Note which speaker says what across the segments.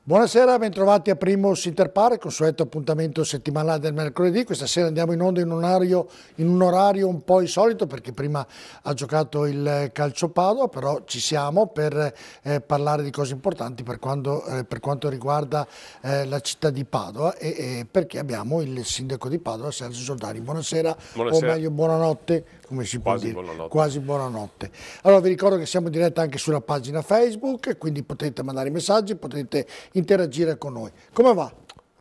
Speaker 1: Buonasera, bentrovati a Primus Interpare, consueto appuntamento settimanale del mercoledì. Questa sera andiamo in onda in un orario un po' insolito perché prima ha giocato il Calcio Padova, però ci siamo per parlare di cose importanti per quanto riguarda la città di Padova e perché abbiamo il sindaco di Padova, Sergio Giordani. Buonasera,
Speaker 2: Buonasera.
Speaker 1: o meglio buonanotte, come si può
Speaker 2: Quasi
Speaker 1: dire,
Speaker 2: buonanotte.
Speaker 1: quasi buonanotte. Allora vi ricordo che siamo in diretta anche sulla pagina Facebook, quindi potete mandare messaggi, potete interagire con noi. Come va?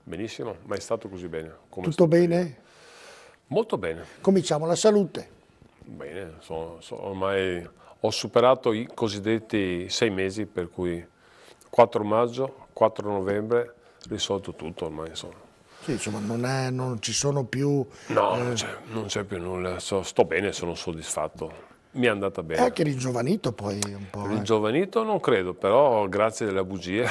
Speaker 2: Benissimo, mai stato così bene. Come
Speaker 1: Tutto
Speaker 2: sto
Speaker 1: bene?
Speaker 2: io. Molto bene.
Speaker 1: Cominciamo, la salute.
Speaker 2: Bene, ormai ho superato i cosiddetti 6 mesi, per cui 4 maggio, 4 novembre, risolto tutto ormai. Insomma.
Speaker 1: Sì, insomma, non ci sono più...
Speaker 2: No, non c'è più nulla, sto bene, sono soddisfatto. Mi è andata
Speaker 1: È
Speaker 2: bene.
Speaker 1: anche ringiovanito poi un po'.
Speaker 2: Ringiovanito non credo, però grazie delle bugie.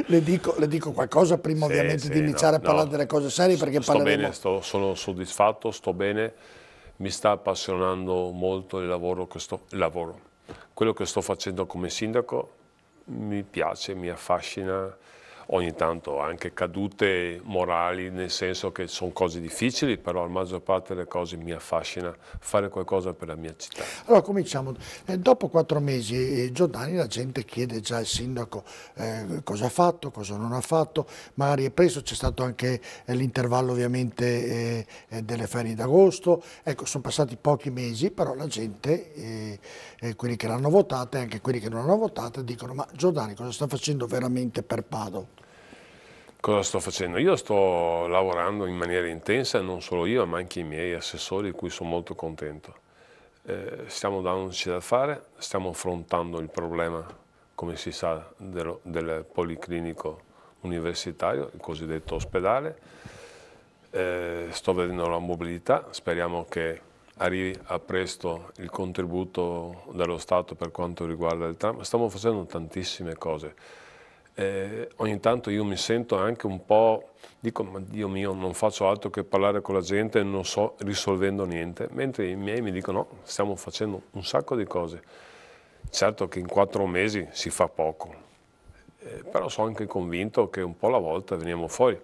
Speaker 1: Le dico qualcosa prima ovviamente di iniziare a parlare delle cose serie perché
Speaker 2: sto
Speaker 1: parleremo...
Speaker 2: bene, sono soddisfatto, sto bene, mi sta appassionando molto quello che sto facendo come sindaco, mi piace, mi affascina. Ogni tanto anche cadute morali, nel senso che sono cose difficili, però la maggior parte delle cose mi affascina fare qualcosa per la mia città.
Speaker 1: Allora cominciamo. Dopo 4 mesi Giordani la gente chiede già al sindaco cosa ha fatto, cosa non ha fatto, magari è preso, c'è stato anche l'intervallo ovviamente delle ferie d'agosto, ecco sono passati pochi mesi, però la gente, quelli che l'hanno votata e anche quelli che non l'hanno votata dicono ma Giordani cosa sta facendo veramente per Padova?
Speaker 2: Cosa sto facendo? Io sto lavorando in maniera intensa, non solo io, ma anche i miei assessori, di cui sono molto contento. Stiamo dandoci da fare, stiamo affrontando il problema, come si sa, del policlinico universitario, il cosiddetto ospedale. Sto vedendo la mobilità, speriamo che arrivi a presto il contributo dello Stato per quanto riguarda il tram. Stiamo facendo tantissime cose. Ogni tanto io mi sento anche un po', dico ma Dio mio non faccio altro che parlare con la gente e non sto risolvendo niente, mentre i miei mi dicono no, stiamo facendo un sacco di cose. Certo che in 4 mesi si fa poco, però sono anche convinto che un po' alla volta veniamo fuori.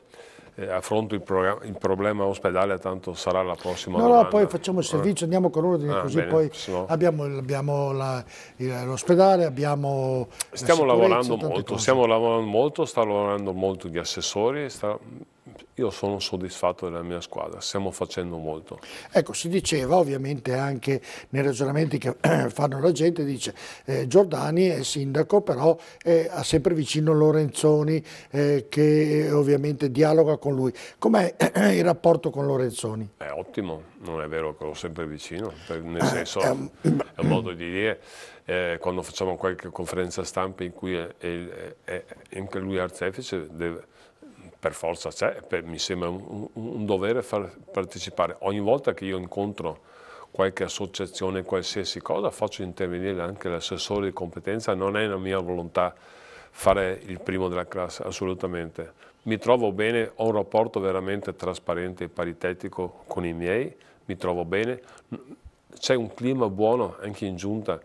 Speaker 2: Affronto il problema ospedale, tanto sarà la prossima domanda.
Speaker 1: No, poi facciamo il servizio, andiamo con ordine, così
Speaker 2: bene,
Speaker 1: poi
Speaker 2: no.
Speaker 1: abbiamo l'ospedale, abbiamo
Speaker 2: Stiamo lavorando molto, sta lavorando molto gli assessori, io sono soddisfatto della mia squadra, stiamo facendo molto.
Speaker 1: Ecco, si diceva ovviamente anche nei ragionamenti che fanno la gente, dice Giordani è sindaco, però ha sempre vicino Lorenzoni che ovviamente dialoga con lui. Com'è il rapporto con Lorenzoni?
Speaker 2: È ottimo, non è vero che l'ho sempre vicino, nel senso è un modo di dire. Quando facciamo qualche conferenza stampa in cui anche lui è artefice, per forza c'è, mi sembra un dovere far partecipare. Ogni volta che io incontro qualche associazione, qualsiasi cosa, faccio intervenire anche l'assessore di competenza, non è una mia volontà fare il primo della classe, assolutamente. Mi trovo bene, ho un rapporto veramente trasparente e paritetico con i miei, mi trovo bene, c'è un clima buono anche in giunta,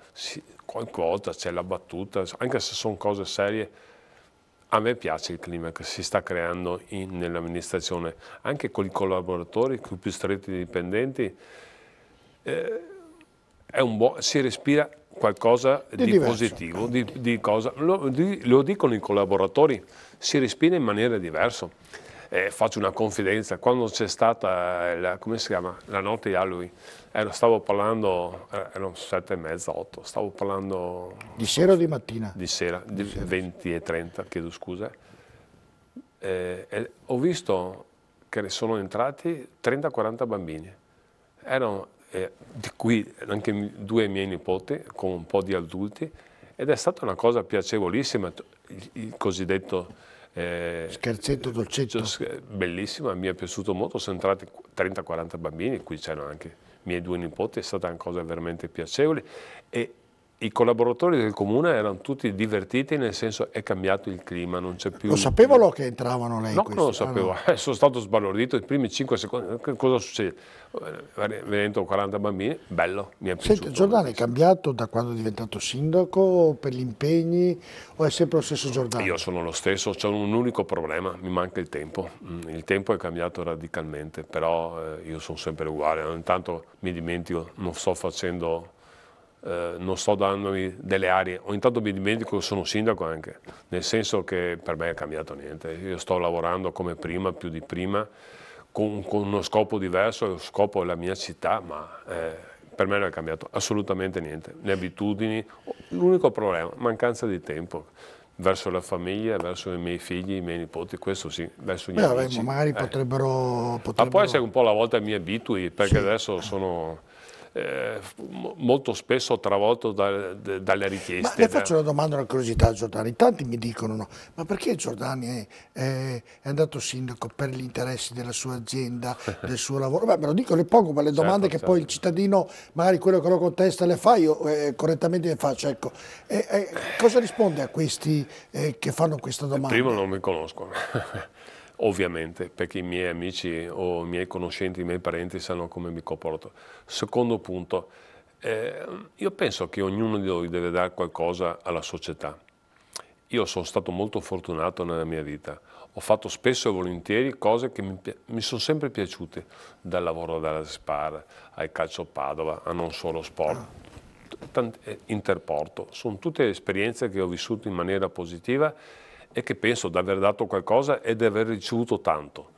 Speaker 2: qualcosa, c'è la battuta, anche se sono cose serie. A me piace il clima che si sta creando nell'amministrazione, anche con i collaboratori, con i più stretti dipendenti, si respira qualcosa di positivo, lo dicono i collaboratori, si respira in maniera diversa. Faccio una confidenza, quando c'è stata, come si chiama, la notte di Halloween, stavo parlando, erano 7:30, 8, stavo parlando...
Speaker 1: Di sera o di mattina?
Speaker 2: Di sera, di 20:30, chiedo scusa. Ho visto che sono entrati 30-40 bambini, di cui anche 2 miei nipoti, con un po' di adulti, ed è stata una cosa piacevolissima, il cosiddetto...
Speaker 1: Scherzetto, dolcetto.
Speaker 2: Bellissima, mi è piaciuto molto, sono entrati 30-40 bambini, qui c'erano anche i miei 2 nipoti, è stata una cosa veramente piacevole e i collaboratori del comune erano tutti divertiti, nel senso è cambiato il clima, non c'è più...
Speaker 1: Lo sapevano che entravano lei?
Speaker 2: No, non lo sapevo,
Speaker 1: no.
Speaker 2: Sono stato sbalordito i primi 5 secondi, che cosa succede? Vedendo 40 bambini, bello, mi è piaciuto.
Speaker 1: Senti, Giordani è cambiato da quando è diventato sindaco per gli impegni o è sempre lo stesso Giordani?
Speaker 2: Io sono lo stesso, c'è un unico problema, mi manca il tempo. Il tempo è cambiato radicalmente, però io sono sempre uguale, ogni tanto mi dimentico, non sto facendo... non sto dandomi delle arie, ogni tanto mi dimentico che sono sindaco anche, nel senso che per me è cambiato niente, io sto lavorando come prima, più di prima, con uno scopo diverso, lo scopo è la mia città, ma per me non è cambiato assolutamente niente, le abitudini, l'unico problema, mancanza di tempo verso la famiglia, verso i miei figli, i miei nipoti, questo sì, verso gli amici.
Speaker 1: Ma magari potrebbero...
Speaker 2: Ma può essere un po' la volta mi abitui, perché
Speaker 1: sì.
Speaker 2: adesso sono... molto spesso travolto dalle richieste.
Speaker 1: Ma le faccio una domanda, una curiosità, Giordani. Tanti mi dicono, no, ma perché Giordani è andato sindaco per gli interessi della sua azienda, del suo lavoro? Beh, me lo dico, le pongo quelle domande che poi il cittadino, magari quello che lo contesta le fa, io correttamente le faccio. Ecco. Cosa risponde a questi che fanno questa domanda?
Speaker 2: Primo non mi conoscono. Ovviamente, perché i miei amici o i miei conoscenti, i miei parenti sanno come mi comporto. Secondo punto, io penso che ognuno di noi deve dare qualcosa alla società. Io sono stato molto fortunato nella mia vita, ho fatto spesso e volentieri cose che mi sono sempre piaciute, dal lavoro dalla SPAR, al calcio Padova, a non solo sport, Interporto, sono tutte esperienze che ho vissuto in maniera positiva e che penso di aver dato qualcosa e di aver ricevuto tanto.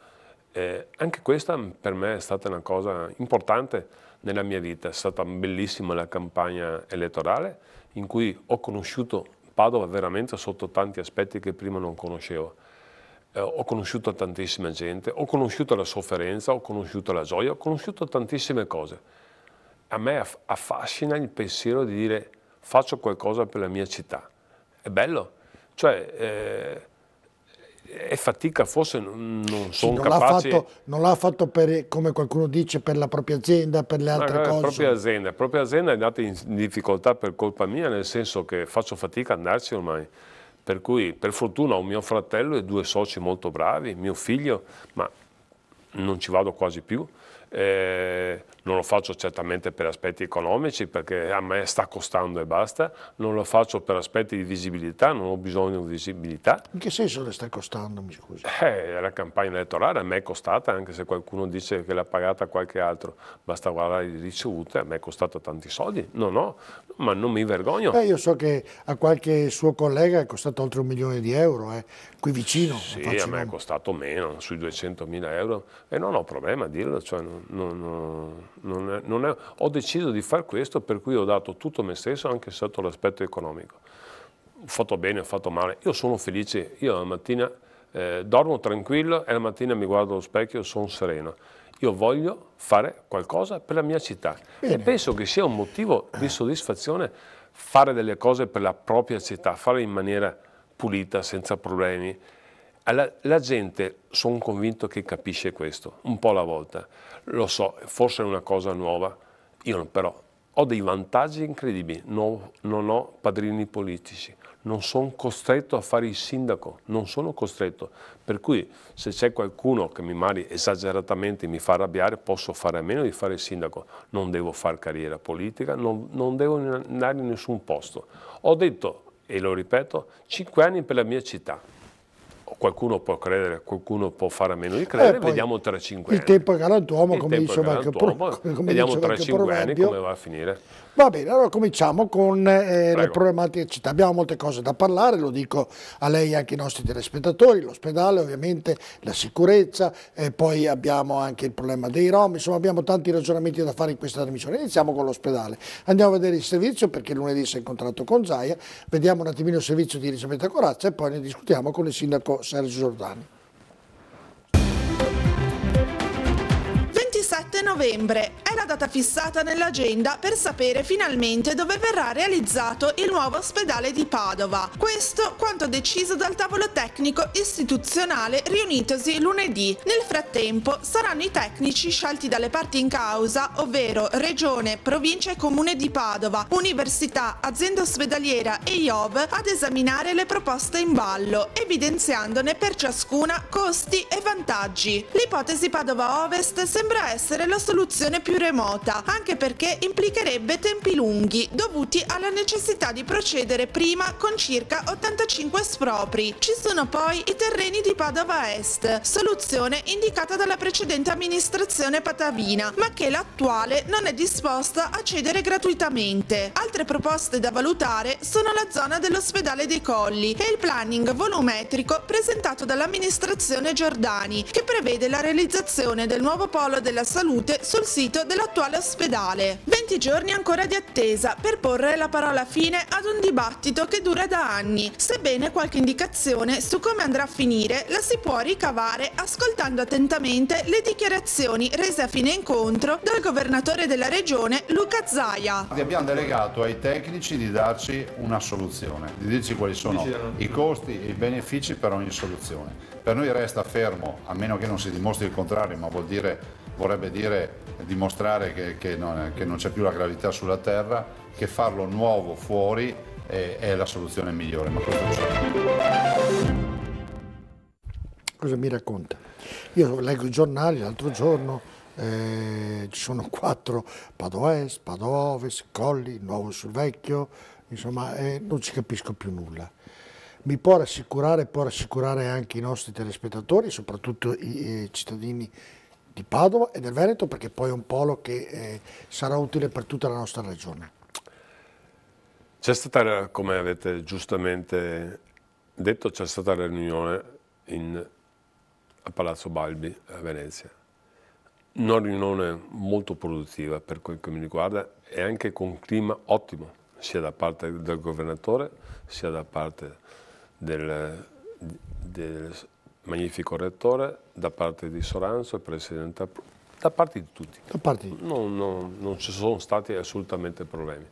Speaker 2: Anche questa per me è stata una cosa importante nella mia vita, è stata bellissima la campagna elettorale in cui ho conosciuto Padova veramente sotto tanti aspetti che prima non conoscevo. Ho conosciuto tantissima gente, ho conosciuto la sofferenza, ho conosciuto la gioia, ho conosciuto tantissime cose. A me affascina il pensiero di dire faccio qualcosa per la mia città. È bello. Cioè, è fatica, forse non sono capace...
Speaker 1: Non l'ha fatto per, come qualcuno dice, per la propria azienda, per le altre cose?
Speaker 2: La propria azienda è andata in difficoltà per colpa mia, nel senso che faccio fatica ad andarci ormai. Per cui, per fortuna, ho un mio fratello e 2 soci molto bravi, mio figlio, ma non ci vado quasi più. Non lo faccio certamente per aspetti economici, perché a me sta costando e basta, non lo faccio per aspetti di visibilità, non ho bisogno di visibilità.
Speaker 1: In che senso le sta costando, mi scusi?
Speaker 2: La campagna elettorale a me è costata, anche se qualcuno dice che l'ha pagata qualche altro, basta guardare le ricevute, a me è costato tanti soldi, ma non mi vergogno.
Speaker 1: Io so che a qualche suo collega è costato oltre 1 milione di euro, qui vicino.
Speaker 2: Sì, a me è costato meno, sui 200.000 euro, e non ho problema a dirlo, cioè ho deciso di fare questo, per cui ho dato tutto me stesso anche sotto l'aspetto economico. Ho fatto bene, ho fatto male, io sono felice, io la mattina dormo tranquillo e la mattina mi guardo allo specchio e sono sereno. Io voglio fare qualcosa per la mia città. Bene. E penso che sia un motivo di soddisfazione fare delle cose per la propria città, fare in maniera pulita, senza problemi. La gente, sono convinto che capisce questo, un po' alla volta. Lo so, forse è una cosa nuova, io però ho dei vantaggi incredibili, non ho padrini politici, non sono costretto a fare il sindaco, non sono costretto. Per cui se c'è qualcuno che magari esageratamente mi fa arrabbiare, posso fare a meno di fare il sindaco. Non devo fare carriera politica, non devo andare in nessun posto. Ho detto, e lo ripeto, 5 anni per la mia città. Qualcuno può credere, qualcuno può fare a meno di credere, vediamo tra 5 anni.
Speaker 1: Il tempo è galantuomo, come dice
Speaker 2: vediamo tra 5 anni come va a finire.
Speaker 1: Va bene, allora cominciamo con le problematiche città. Abbiamo molte cose da parlare, lo dico a lei e anche ai nostri telespettatori, l'ospedale ovviamente, la sicurezza, poi abbiamo anche il problema dei Rom, insomma abbiamo tanti ragionamenti da fare in questa trasmissione. Iniziamo con l'ospedale, andiamo a vedere il servizio perché lunedì si è incontrato con Zaia, vediamo un attimino il servizio di Elisabetta Corazza e poi ne discutiamo con il sindaco Sergio Giordani.
Speaker 3: 27 novembre. È la data fissata nell'agenda per sapere finalmente dove verrà realizzato il nuovo ospedale di Padova. Questo quanto deciso dal tavolo tecnico istituzionale riunitosi lunedì. Nel frattempo saranno i tecnici scelti dalle parti in causa, ovvero Regione, Provincia e Comune di Padova, Università, Azienda Ospedaliera e IOV ad esaminare le proposte in ballo, evidenziandone per ciascuna costi e vantaggi. L'ipotesi Padova Ovest sembra essere la soluzione più remota, anche perché implicherebbe tempi lunghi, dovuti alla necessità di procedere prima con circa 85 espropri. Ci sono poi i terreni di Padova Est, soluzione indicata dalla precedente amministrazione patavina, ma che l'attuale non è disposta a cedere gratuitamente. Altre proposte da valutare sono la zona dell'ospedale dei Colli e il planning volumetrico presentato dall'amministrazione Giordani, che prevede la realizzazione del nuovo polo della salute sul sito dell'attuale ospedale. 20 giorni ancora di attesa per porre la parola fine ad un dibattito che dura da anni, sebbene qualche indicazione su come andrà a finire la si può ricavare ascoltando attentamente le dichiarazioni rese a fine incontro dal governatore della regione Luca Zaia.
Speaker 4: Abbiamo delegato ai tecnici di darci una soluzione, di dirci quali sono i costi e i benefici per ogni soluzione. Per noi resta fermo, a meno che non si dimostri il contrario, ma vorrebbe dire dimostrare che non c'è più la gravità sulla terra, che farlo nuovo fuori è la soluzione migliore. Ma questo lo so.
Speaker 1: Cosa mi racconta? Io leggo i giornali l'altro giorno, ci sono 4, Padova Est, Padova Ovest, Colli, Nuovo sul Vecchio, insomma non ci capisco più nulla. Mi può rassicurare anche i nostri telespettatori, soprattutto i cittadini di Padova e del Veneto, perché poi è un polo che sarà utile per tutta la nostra regione.
Speaker 2: C'è stata, come avete giustamente detto, c'è stata la riunione a Palazzo Balbi a Venezia. Una riunione molto produttiva per quel che mi riguarda e anche con clima ottimo, sia da parte del governatore, sia da parte del magnifico rettore, da parte di Soranzo, il presidente, da parte di tutti. Non ci sono stati assolutamente problemi.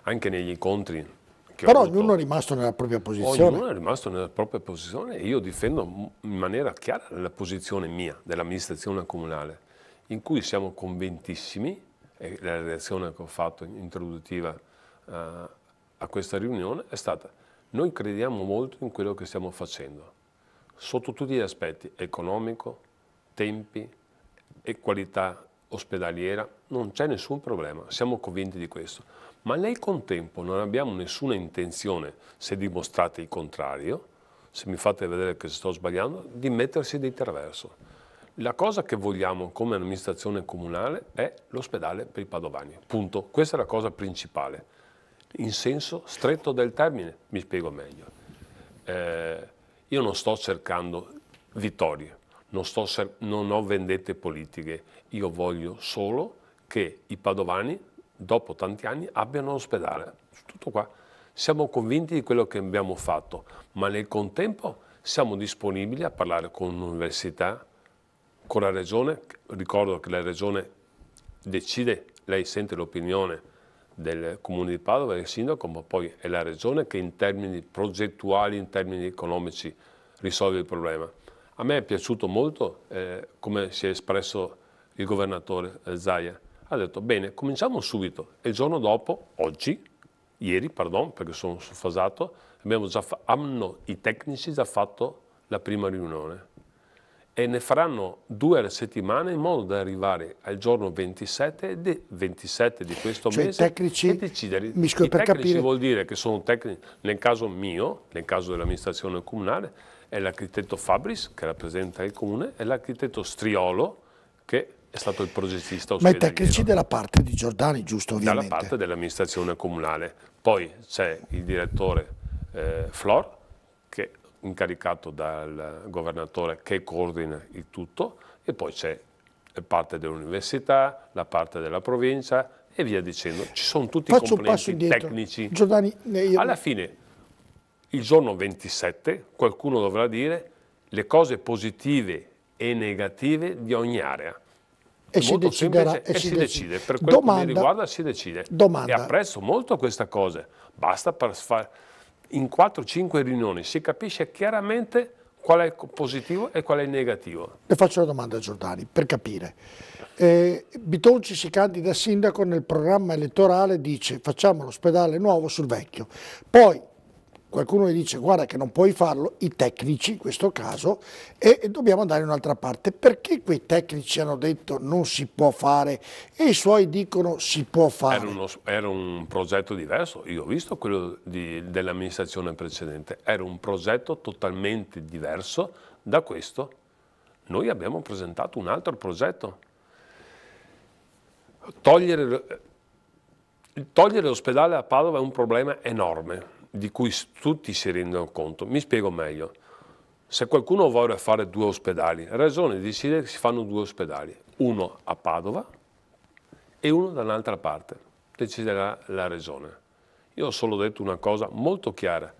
Speaker 2: Anche negli incontri che
Speaker 1: però
Speaker 2: ho avuto,
Speaker 1: ognuno è rimasto nella propria posizione.
Speaker 2: Ognuno è rimasto nella propria posizione e io difendo in maniera chiara la posizione mia, dell'amministrazione comunale, in cui siamo convintissimi, e la reazione che ho fatto introduttiva a questa riunione è stata: noi crediamo molto in quello che stiamo facendo, sotto tutti gli aspetti, economico, tempi e qualità ospedaliera, non c'è nessun problema, siamo convinti di questo. Ma nel contempo non abbiamo nessuna intenzione, se dimostrate il contrario, se mi fate vedere che sto sbagliando, di mettersi di traverso. La cosa che vogliamo come amministrazione comunale è l'ospedale per i padovani, punto. Questa è la cosa principale. In senso stretto del termine, mi spiego meglio. Io non sto cercando vittorie, non ho vendette politiche, io voglio solo che i padovani dopo tanti anni abbiano l'ospedale. Tutto qua. Siamo convinti di quello che abbiamo fatto, ma nel contempo siamo disponibili a parlare con l'università, con la regione. Ricordo che la regione decide, lei sente l'opinione del comune di Padova e del sindaco, ma poi è la regione che in termini progettuali, in termini economici risolve il problema. A me è piaciuto molto come si è espresso il governatore Zaia. Ha detto: bene, cominciamo subito. E il giorno dopo, ieri, perché sono sfasato, hanno i tecnici già fatto la prima riunione. E ne faranno 2 alla settimana in modo da arrivare al giorno 27 di questo mese
Speaker 1: tecnici,
Speaker 2: e decidere. I
Speaker 1: per
Speaker 2: tecnici
Speaker 1: capire...
Speaker 2: vuol dire che sono tecnici, nel caso mio, nel caso dell'amministrazione comunale, è l'architetto Fabris, che rappresenta il comune, e l'architetto Striolo, che è stato il progettista ospedaliero.
Speaker 1: Ma i tecnici della parte di Giordani, giusto, ovviamente?
Speaker 2: Dalla parte dell'amministrazione comunale. Poi c'è il direttore Flor, che è incaricato dal governatore, che coordina il tutto, e poi c'è la parte dell'università, la parte della provincia e via dicendo. Ci sono tutti i componenti tecnici.
Speaker 1: Giordani,
Speaker 2: Alla fine, il giorno 27, qualcuno dovrà dire le cose positive e negative di ogni area.
Speaker 1: E si
Speaker 2: molto
Speaker 1: deciderà,
Speaker 2: semplice e si decide. Per quel che mi riguarda si decide.
Speaker 1: Domanda.
Speaker 2: E apprezzo molto questa cosa. Basta per fare in 4-5 riunioni si capisce chiaramente qual è positivo e qual è negativo.
Speaker 1: Le faccio una domanda a Giordani per capire. Bitonci si candida a sindaco, nel programma elettorale dice facciamo l'ospedale nuovo sul vecchio, poi qualcuno gli dice guarda che non puoi farlo, i tecnici in questo caso, e dobbiamo andare in un'altra parte. Perché quei tecnici hanno detto non si può fare e i suoi dicono si può fare?
Speaker 2: Era un progetto diverso, io ho visto quello dell'amministrazione precedente, era un progetto totalmente diverso da questo. Noi abbiamo presentato un altro progetto. Togliere l'ospedale a Padova è un problema enorme, di cui tutti si rendono conto. Mi spiego meglio. Se qualcuno vuole fare 2 ospedali, la Regione decide che si fanno 2 ospedali, uno a Padova e uno da un'altra parte, deciderà la Regione. Io ho solo detto una cosa molto chiara.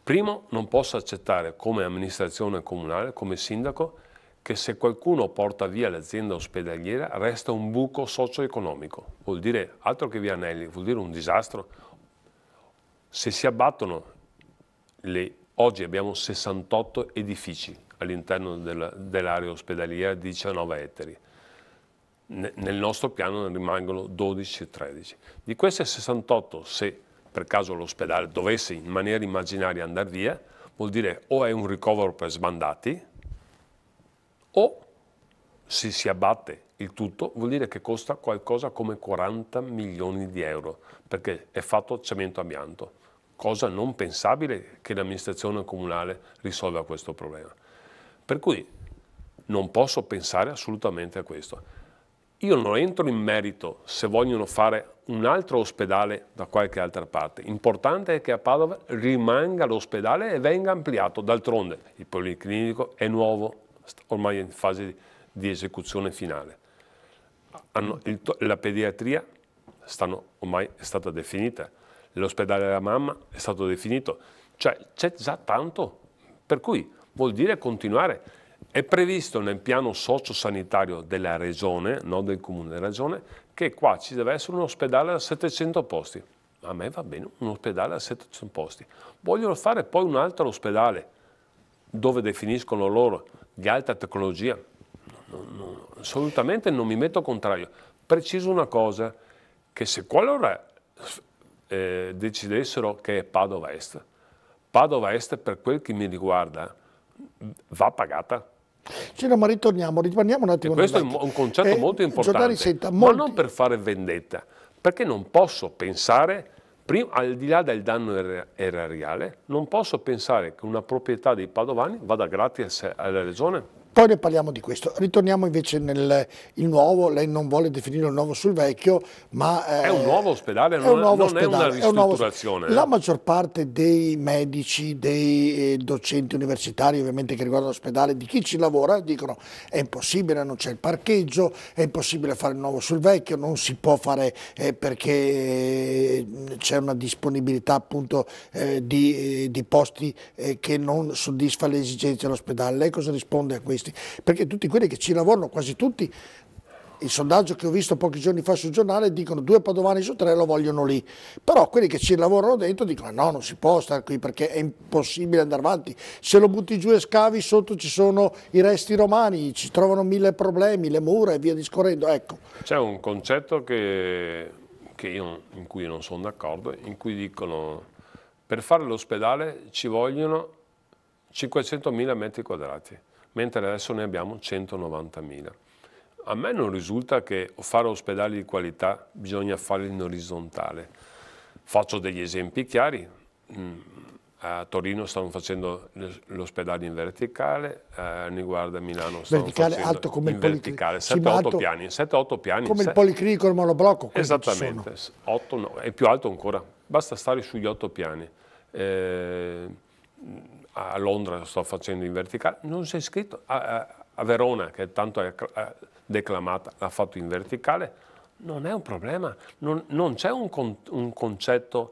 Speaker 2: Primo, non posso accettare come amministrazione comunale, come sindaco, che se qualcuno porta via l'azienda ospedaliera resta un buco socio-economico. Vuol dire, altro che Vianelli, vuol dire un disastro. Se si abbattono, oggi abbiamo 68 edifici all'interno dell'area ospedaliera di 19 ettari. Nel nostro piano ne rimangono 12-13. Di queste 68, se per caso l'ospedale dovesse in maniera immaginaria andare via, vuol dire o è un ricovero per sbandati, o se si abbatte il tutto vuol dire che costa qualcosa come 40 milioni di euro, perché è fatto cemento amianto, cosa non pensabile che l'amministrazione comunale risolva questo problema. Per cui non posso pensare assolutamente a questo. Io non entro in merito se vogliono fare un altro ospedale da qualche altra parte. L'importante è che a Padova rimanga l'ospedale e venga ampliato. D'altronde il policlinico è nuovo, ormai in fase di esecuzione finale. La pediatria ormai è stata definita, l'ospedale della mamma è stato definito, cioè c'è già tanto, per cui vuol dire continuare. È previsto nel piano sociosanitario della regione, non del comune, della regione, che qua ci deve essere un ospedale da 700 posti. A me va bene un ospedale da 700 posti. Vogliono fare poi un altro ospedale dove definiscono loro di alta tecnologia, assolutamente non mi metto contrario. Preciso una cosa, che se qualora decidessero che è Padova Est per quel che mi riguarda va pagata.
Speaker 1: Sì, no, ma rimaniamo un attimo.
Speaker 2: E questo è un concetto molto importante,
Speaker 1: senta,
Speaker 2: ma non per fare vendetta, perché non posso pensare, al di là del danno erariale, non posso pensare che una proprietà dei padovani vada gratis alla regione.
Speaker 1: Poi ne parliamo di questo. Ritorniamo invece nel nuovo. Lei non vuole definire il nuovo sul vecchio, ma
Speaker 2: è un nuovo ospedale, non è una ristrutturazione.
Speaker 1: La maggior parte dei medici, dei docenti universitari, ovviamente che riguardano l'ospedale, di chi ci lavora, dicono è impossibile, non c'è il parcheggio, è impossibile fare il nuovo sul vecchio, non si può fare perché c'è una disponibilità appunto di posti che non soddisfa le esigenze dell'ospedale. Lei cosa risponde a questo? Perché tutti quelli che ci lavorano, quasi tutti, il sondaggio che ho visto pochi giorni fa sul giornale, dicono 2 padovani su 3 lo vogliono lì, però quelli che ci lavorano dentro dicono no, non si può stare qui perché è impossibile andare avanti, se lo butti giù e scavi sotto ci sono i resti romani, ci trovano 1000 problemi, le mura e via discorrendo. Ecco.
Speaker 2: C'è un concetto in cui non sono d'accordo, in cui dicono per fare l'ospedale ci vogliono 500.000 metri quadrati, mentre adesso ne abbiamo 190.000. A me non risulta che fare ospedali di qualità bisogna farli in orizzontale. Faccio degli esempi chiari. A Torino stanno facendo l'ospedale in verticale, a Niguarda a Milano stanno
Speaker 1: verticale,
Speaker 2: facendo
Speaker 1: alto come
Speaker 2: in
Speaker 1: il
Speaker 2: verticale, 7-8 piani.
Speaker 1: Come il policlinico il monoblocco.
Speaker 2: Esattamente, 8, no, è più alto ancora, basta stare sugli 8 piani. A Londra sto facendo in verticale, non si è iscritto, a Verona che è tanto declamata l'ha fatto in verticale, non è un problema, non c'è un concetto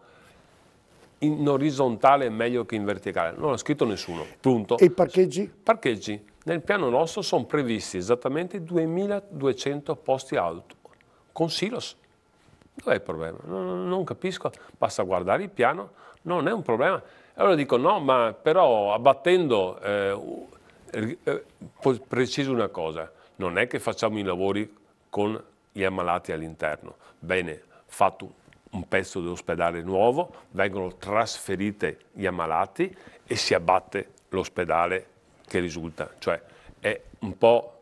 Speaker 2: in orizzontale è meglio che in verticale, non l'ha scritto nessuno, punto.
Speaker 1: E i parcheggi?
Speaker 2: Parcheggi, nel piano nostro sono previsti esattamente 2200 posti auto, con silos. Dov'è il problema? Non capisco, basta guardare il piano, non è un problema. Allora dico no, ma però abbattendo, preciso una cosa, non è che facciamo i lavori con gli ammalati all'interno. Bene, fatto un pezzo dell'ospedale nuovo, vengono trasferiti gli ammalati e si abbatte l'ospedale che risulta. Cioè è un po'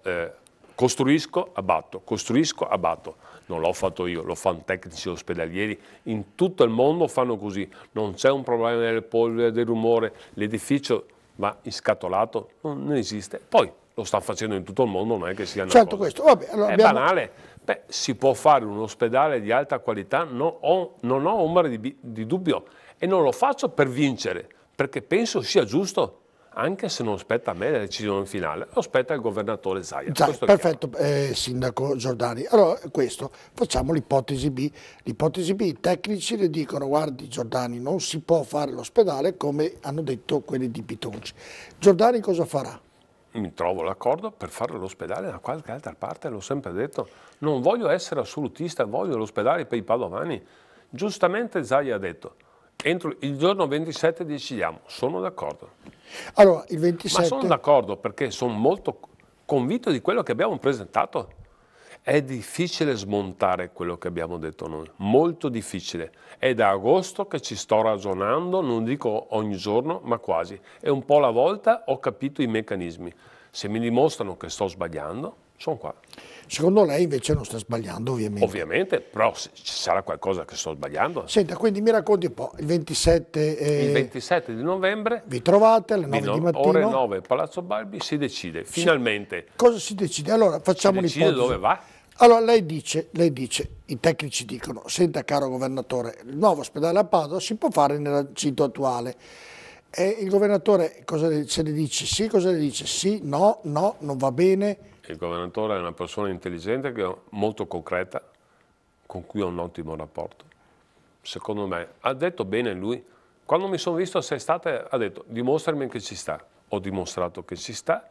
Speaker 2: costruisco, abbatto, costruisco, abbatto. Non l'ho fatto io, lo fanno tecnici ospedalieri, in tutto il mondo fanno così, non c'è un problema delle polvere, del rumore, l'edificio va inscatolato, non esiste. Poi lo stanno facendo in tutto il mondo, non è che sia una
Speaker 1: Certo,
Speaker 2: cosa.
Speaker 1: questo, vabbè, allora
Speaker 2: È
Speaker 1: abbiamo...
Speaker 2: banale. Beh, si può fare un ospedale di alta qualità, non ho ombra di dubbio, e non lo faccio per vincere, perché penso sia giusto. Anche se non spetta a me la decisione finale, lo spetta al governatore Zaia.
Speaker 1: Perfetto, sindaco Giordani. Allora, questo, facciamo l'ipotesi B. L'ipotesi B, i tecnici le dicono, guardi Giordani, non si può fare l'ospedale come hanno detto quelli di Bitonci. Giordani cosa farà?
Speaker 2: Mi trovo d'accordo per fare l'ospedale da qualche altra parte, l'ho sempre detto. Non voglio essere assolutista, voglio l'ospedale per i padovani. Giustamente Zaia ha detto, entro il giorno 27 decidiamo, sono d'accordo.
Speaker 1: Allora, il 27...
Speaker 2: Ma sono d'accordo perché sono molto convinto di quello che abbiamo presentato. È difficile smontare quello che abbiamo detto noi, molto difficile. È da agosto che ci sto ragionando, non dico ogni giorno, ma quasi. E un po' alla volta ho capito i meccanismi. Se mi dimostrano che sto sbagliando, sono qua.
Speaker 1: Secondo lei invece non sta sbagliando, ovviamente.
Speaker 2: Ovviamente, però ci sarà qualcosa che sto sbagliando.
Speaker 1: Senta, quindi mi racconti un po', il 27...
Speaker 2: Il 27 di novembre...
Speaker 1: Vi trovate alle 9 di mattino?
Speaker 2: Ore 9, Palazzo Balbi, si decide, finalmente.
Speaker 1: Cosa si decide? Allora, facciamo l'ipotesi.
Speaker 2: Si decide dove va?
Speaker 1: Allora, lei dice, i tecnici dicono, senta caro governatore, il nuovo ospedale a Padova si può fare nel sito attuale. E il governatore se ne dice sì, cosa le dice? Sì, no, non va bene.
Speaker 2: Il governatore è una persona intelligente, molto concreta, con cui ho un ottimo rapporto. Secondo me, ha detto bene lui. Quando mi sono visto assestate, ha detto dimostrami che ci sta. Ho dimostrato che ci sta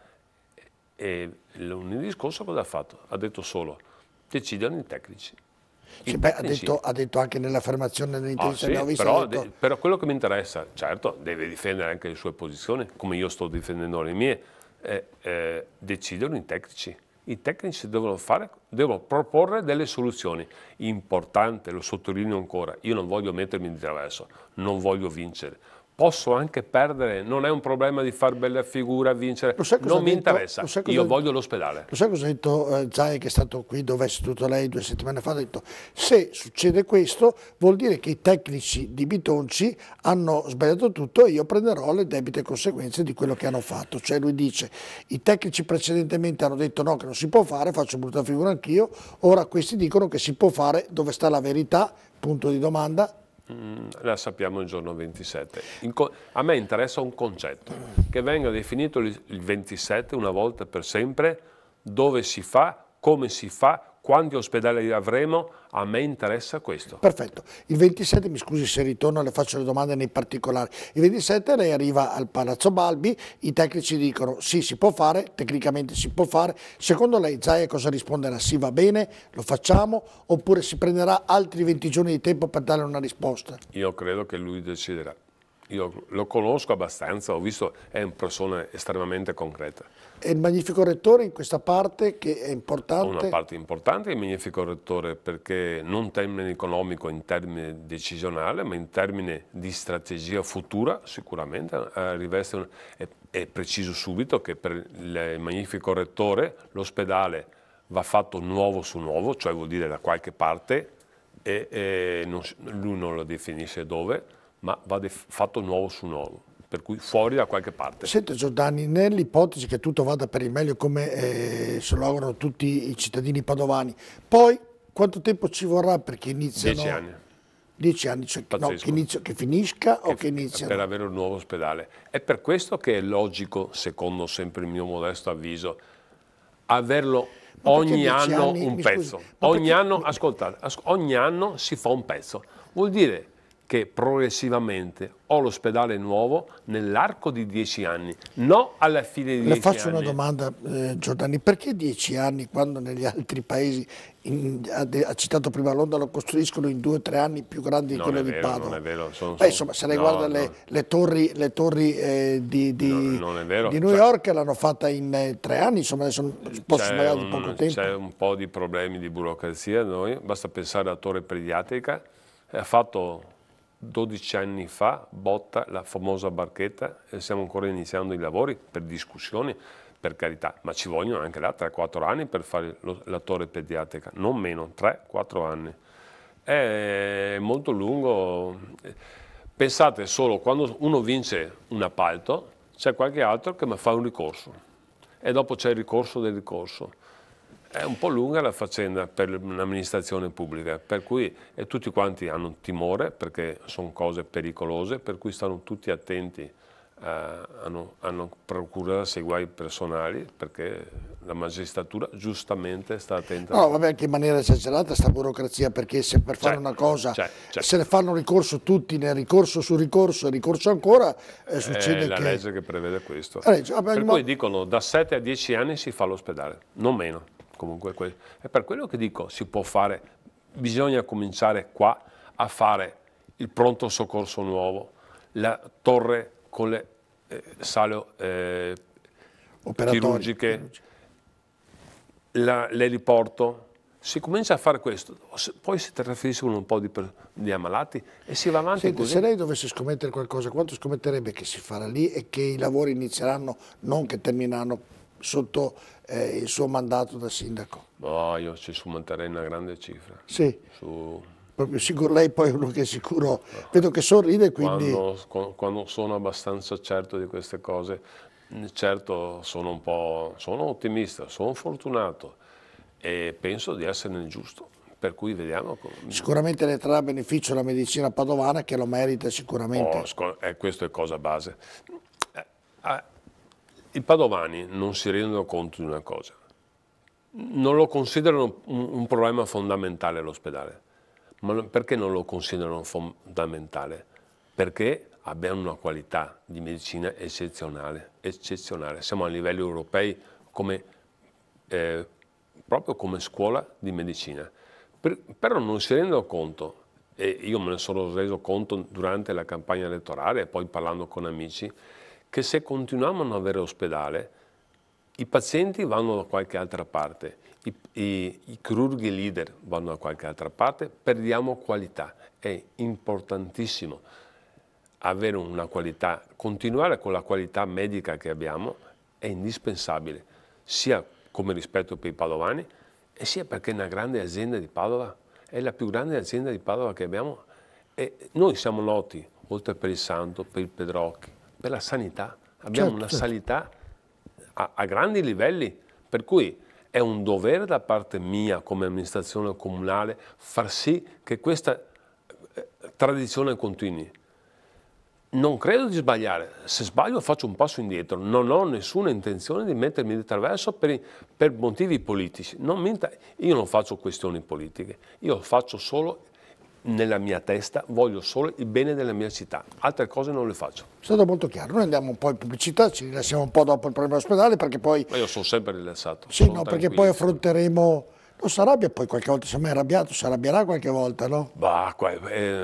Speaker 2: e lunedì scorso cosa ha fatto? Ha detto solo, decidono i tecnici.
Speaker 1: Sì, beh, ha detto anche nell'affermazione dell'intervista che ho visto.
Speaker 2: Però quello che mi interessa, certo, deve difendere anche le sue posizioni, come io sto difendendo le mie, decidono i tecnici. I tecnici devono proporre delle soluzioni. Importante, lo sottolineo ancora, io non voglio mettermi di traverso, non voglio vincere. Posso anche perdere, non è un problema di far bella figura, vincere, non mi interessa, io voglio l'ospedale.
Speaker 1: Lo sai cosa ha detto Zaia, che è stato qui dove è seduto lei 2 settimane fa? Ha detto, se succede questo vuol dire che i tecnici di Bitonci hanno sbagliato tutto e io prenderò le debite conseguenze di quello che hanno fatto. Cioè lui dice, i tecnici precedentemente hanno detto no, che non si può fare, faccio brutta figura anch'io, ora questi dicono che si può fare, dove sta la verità? Punto di domanda.
Speaker 2: La sappiamo il giorno 27. A me interessa un concetto, che venga definito il 27 una volta per sempre, dove si fa, come si fa, quanti ospedali avremo, a me interessa questo.
Speaker 1: Perfetto. Il 27, mi scusi se ritorno, le faccio le domande nei particolari. Il 27 lei arriva al Palazzo Balbi, i tecnici dicono sì, si può fare, tecnicamente si può fare. Secondo lei Zaia cosa risponderà? Sì, va bene, lo facciamo, oppure si prenderà altri 20 giorni di tempo per dare una risposta?
Speaker 2: Io credo che lui deciderà. Io lo conosco abbastanza, ho visto, è una persona estremamente concreta.
Speaker 1: E il Magnifico Rettore in questa parte che è importante?
Speaker 2: Una parte importante è il Magnifico Rettore, perché non in termine economico, in termine decisionale, ma in termine di strategia futura sicuramente riveste è preciso subito che per il Magnifico Rettore l'ospedale va fatto nuovo su nuovo, cioè vuol dire da qualche parte, e lui non lo definisce dove, ma va fatto nuovo su nuovo, per cui fuori da qualche parte.
Speaker 1: Senta Giordani, nell'ipotesi che tutto vada per il meglio come se lo augurano tutti i cittadini padovani, poi quanto tempo ci vorrà perché iniziano?
Speaker 2: 10 anni.
Speaker 1: 10 anni, cioè, no, che finisca o che iniziano?
Speaker 2: Per avere un nuovo ospedale. È per questo che è logico, secondo sempre il mio modesto avviso, averlo ogni anno un pezzo. Ogni anno, ascoltate, ogni anno si fa un pezzo. Vuol dire che progressivamente ho l'ospedale nuovo nell'arco di 10 anni, no alla fine di 10 anni.
Speaker 1: Le faccio una domanda, Giordani, perché 10 anni quando negli altri paesi, ha citato prima Londra, lo costruiscono in 2 o 3 anni più grandi di quello di Padova?
Speaker 2: Non è vero.
Speaker 1: Insomma, se lei guarda le torri di New York l'hanno fatta in 3 anni, insomma adesso posso magari di poco tempo.
Speaker 2: C'è un po' di problemi di burocrazia da noi, basta pensare alla torre pediatrica, ha fatto 12 anni fa, botta la famosa barchetta e stiamo ancora iniziando i lavori per discussioni, per carità, ma ci vogliono anche là 3-4 anni per fare la torre pediatrica, non meno, 3-4 anni. È molto lungo. Pensate solo, quando uno vince un appalto, c'è qualche altro che fa un ricorso e dopo c'è il ricorso del ricorso. È un po' lunga la faccenda per un'amministrazione pubblica, per cui tutti quanti hanno timore perché sono cose pericolose, per cui stanno tutti attenti, hanno procura dei guai personali perché la magistratura giustamente sta attenta.
Speaker 1: No, vabbè, anche in maniera esagerata sta burocrazia, perché se per fare una cosa se ne fanno ricorso tutti, nel ricorso su ricorso e ricorso ancora, succede
Speaker 2: è la
Speaker 1: che...
Speaker 2: legge che prevede questo. Per cui dicono da 7 a 10 anni si fa l'ospedale, non meno. Comunque è per quello che dico, si può fare, bisogna cominciare qua a fare il pronto soccorso nuovo, la torre con le sale chirurgiche, l'eliporto, si comincia a fare questo, poi si trasferiscono un po' di ammalati e si va avanti.
Speaker 1: Senti,
Speaker 2: così.
Speaker 1: Se lei dovesse scommettere qualcosa, quanto scommetterebbe che si farà lì e che i lavori inizieranno, non che termineranno sotto il suo mandato da sindaco?
Speaker 2: No, io ci scommetterei una grande cifra.
Speaker 1: Sì, proprio sicuro. Lei poi è uno che è sicuro, vedo che sorride, quindi...
Speaker 2: Quando sono abbastanza certo di queste cose, certo sono ottimista, sono fortunato e penso di essere nel giusto, per cui vediamo.
Speaker 1: Sicuramente ne trarrà beneficio la medicina padovana, che lo merita sicuramente.
Speaker 2: Questo è cosa base. I padovani non si rendono conto di una cosa, non lo considerano un problema fondamentale l'ospedale. Ma perché non lo considerano fondamentale? Perché abbiamo una qualità di medicina eccezionale. Siamo a livelli europei proprio come scuola di medicina. Però non si rendono conto, e io me ne sono reso conto durante la campagna elettorale e poi parlando con amici, che se continuiamo a non avere ospedale, i pazienti vanno da qualche altra parte, i chirurghi leader vanno da qualche altra parte, perdiamo qualità. È importantissimo avere una qualità, continuare con la qualità medica che abbiamo, è indispensabile, sia come rispetto per i padovani, e sia perché è una grande azienda di Padova, è la più grande azienda di Padova che abbiamo, e noi siamo noti, oltre per il Santo, per il Pedrocchi, per la sanità, abbiamo una sanità a grandi livelli, per cui è un dovere da parte mia come amministrazione comunale far sì che questa tradizione continui. Non credo di sbagliare, se sbaglio faccio un passo indietro, non ho nessuna intenzione di mettermi di traverso per motivi politici, io non faccio questioni politiche, io faccio solo nella mia testa, voglio solo il bene della mia città, altre cose non le faccio.
Speaker 1: È stato molto chiaro, noi andiamo un po' in pubblicità, ci rilassiamo un po' dopo il problema ospedale perché poi...
Speaker 2: Ma io sono sempre rilassato.
Speaker 1: Sì, no, perché poi affronteremo... Non si arrabbia poi qualche volta, se mai arrabbiato, si arrabbierà qualche volta, no?
Speaker 2: Bah,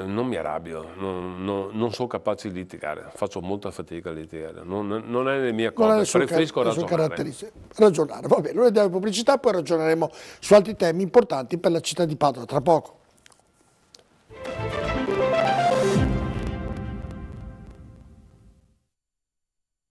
Speaker 2: non mi arrabbio, non sono capace di litigare, faccio molta fatica a litigare, non è le mie cose, preferisco
Speaker 1: ragionare. Va bene, noi andiamo in pubblicità, poi ragioneremo su altri temi importanti per la città di Padova, tra poco.